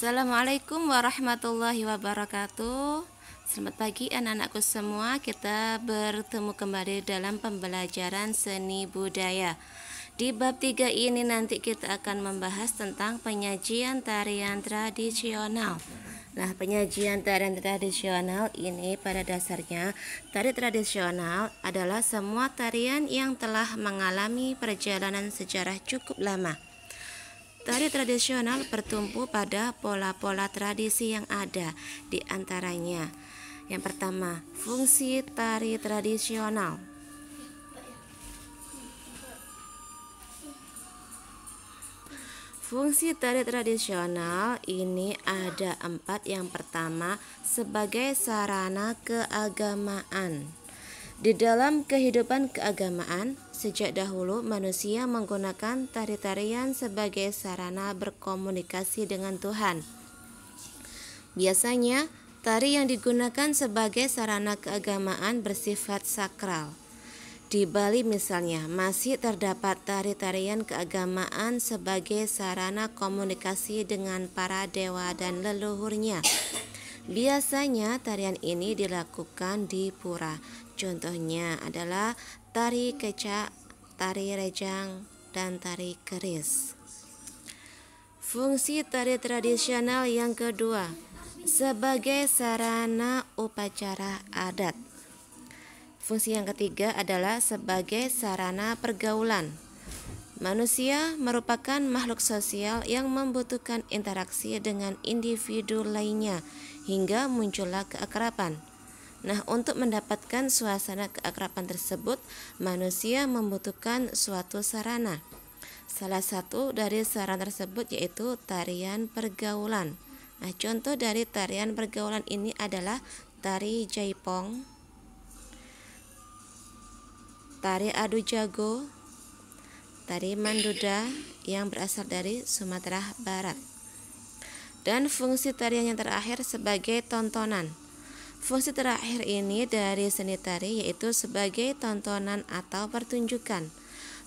Assalamualaikum warahmatullahi wabarakatuh. Selamat pagi anak-anakku semua. Kita bertemu kembali dalam pembelajaran seni budaya. Di bab 3 ini nanti kita akan membahas tentang penyajian tarian tradisional. Nah, penyajian tarian tradisional ini pada dasarnya tari tradisional adalah semua tarian yang telah mengalami perjalanan sejarah cukup lama. Tari tradisional bertumpu pada pola-pola tradisi yang ada, di antaranya yang pertama, fungsi tari tradisional. Fungsi tari tradisional ini ada 4. Yang pertama, sebagai sarana keagamaan. Di dalam kehidupan keagamaan, sejak dahulu manusia menggunakan tari-tarian sebagai sarana berkomunikasi dengan Tuhan. Biasanya, tari yang digunakan sebagai sarana keagamaan bersifat sakral. Di Bali misalnya, masih terdapat tari-tarian keagamaan sebagai sarana komunikasi dengan para dewa dan leluhurnya. Biasanya tarian ini dilakukan di pura. Contohnya adalah tari kecak, tari rejang, dan tari keris. Fungsi tari tradisional yang kedua, sebagai sarana upacara adat. Fungsi yang ketiga adalah sebagai sarana pergaulan. Manusia merupakan makhluk sosial yang membutuhkan interaksi dengan individu lainnya hingga muncullah keakraban. Nah, untuk mendapatkan suasana keakraban tersebut, manusia membutuhkan suatu sarana. Salah satu dari sarana tersebut yaitu tarian pergaulan. Nah, contoh dari tarian pergaulan ini adalah tari jaipong, tari adu jago, tari manduda yang berasal dari Sumatera Barat. Dan fungsi tarian yang terakhir sebagai tontonan. Fungsi terakhir ini dari seni tari yaitu sebagai tontonan atau pertunjukan.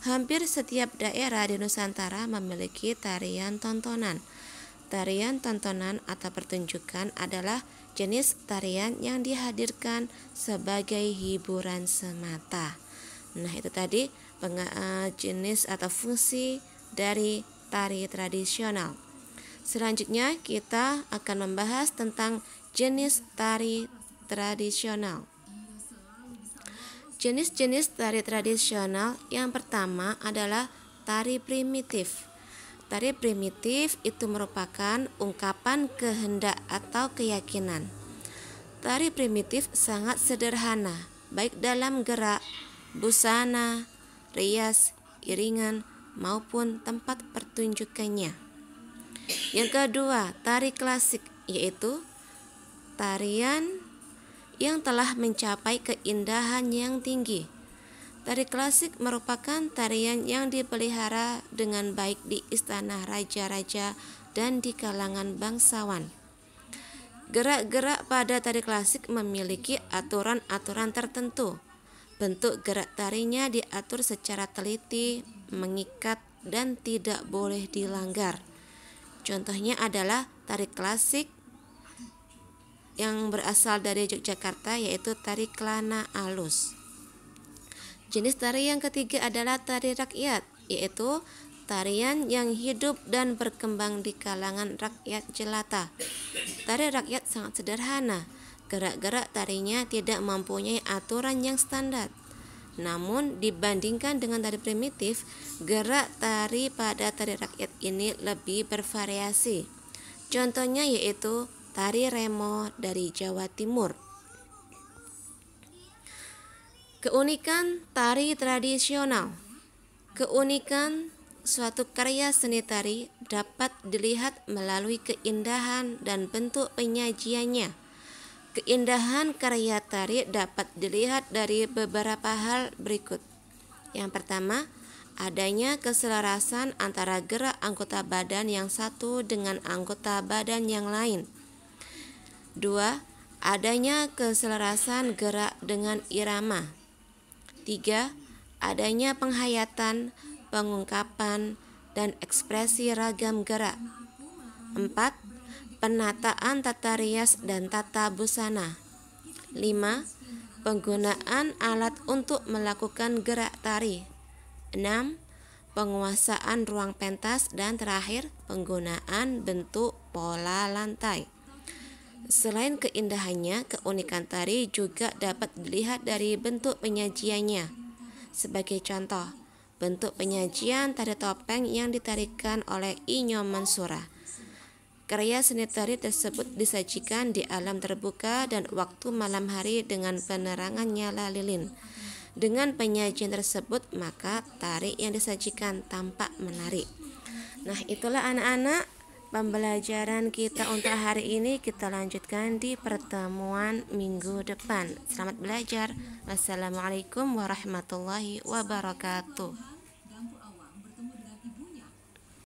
Hampir setiap daerah di Nusantara memiliki tarian tontonan. Tarian tontonan atau pertunjukan adalah jenis tarian yang dihadirkan sebagai hiburan semata. Nah, itu tadi jenis atau fungsi dari tari tradisional. Selanjutnya kita akan membahas tentang jenis tari tradisional. Jenis-jenis tari tradisional yang pertama adalah tari primitif. Tari primitif itu merupakan ungkapan kehendak atau keyakinan. Tari primitif sangat sederhana, baik dalam gerak, busana, rias, iringan, maupun tempat pertunjukannya. Yang kedua, tari klasik, yaitu tarian yang telah mencapai keindahan yang tinggi. Tari klasik merupakan tarian yang dipelihara dengan baik di istana raja-raja dan di kalangan bangsawan. Gerak-gerak pada tari klasik memiliki aturan-aturan tertentu. Bentuk gerak tarinya diatur secara teliti, mengikat, dan tidak boleh dilanggar. Contohnya adalah tari klasik yang berasal dari Yogyakarta yaitu tari kelana alus. Jenis tari yang ketiga adalah tari rakyat, yaitu tarian yang hidup dan berkembang di kalangan rakyat jelata. Tari rakyat sangat sederhana. Gerak-gerak tarinya tidak mempunyai aturan yang standar. Namun dibandingkan dengan tari primitif, gerak tari pada tari rakyat ini lebih bervariasi. Contohnya yaitu tari remo dari Jawa Timur. Keunikan tari tradisional. Keunikan suatu karya seni tari dapat dilihat melalui keindahan dan bentuk penyajiannya. Keindahan karya tari dapat dilihat dari beberapa hal berikut. Yang pertama, adanya keselarasan antara gerak anggota badan yang satu dengan anggota badan yang lain. 2. Adanya keselarasan gerak dengan irama. 3. Adanya penghayatan, pengungkapan, dan ekspresi ragam gerak. 4. Penataan tata rias dan tata busana. 5. Penggunaan alat untuk melakukan gerak tari. 6. Penguasaan ruang pentas. Dan terakhir, penggunaan bentuk pola lantai. Selain keindahannya, keunikan tari juga dapat dilihat dari bentuk penyajiannya. Sebagai contoh, bentuk penyajian tari topeng yang ditarikan oleh Inyo Mansura. Karya seni tari tersebut disajikan di alam terbuka dan waktu malam hari dengan penerangan nyala lilin. Dengan penyajian tersebut, maka tari yang disajikan tampak menarik. Nah, itulah anak-anak pembelajaran kita untuk hari ini. Kita lanjutkan di pertemuan minggu depan. Selamat belajar. Wassalamualaikum warahmatullahi wabarakatuh.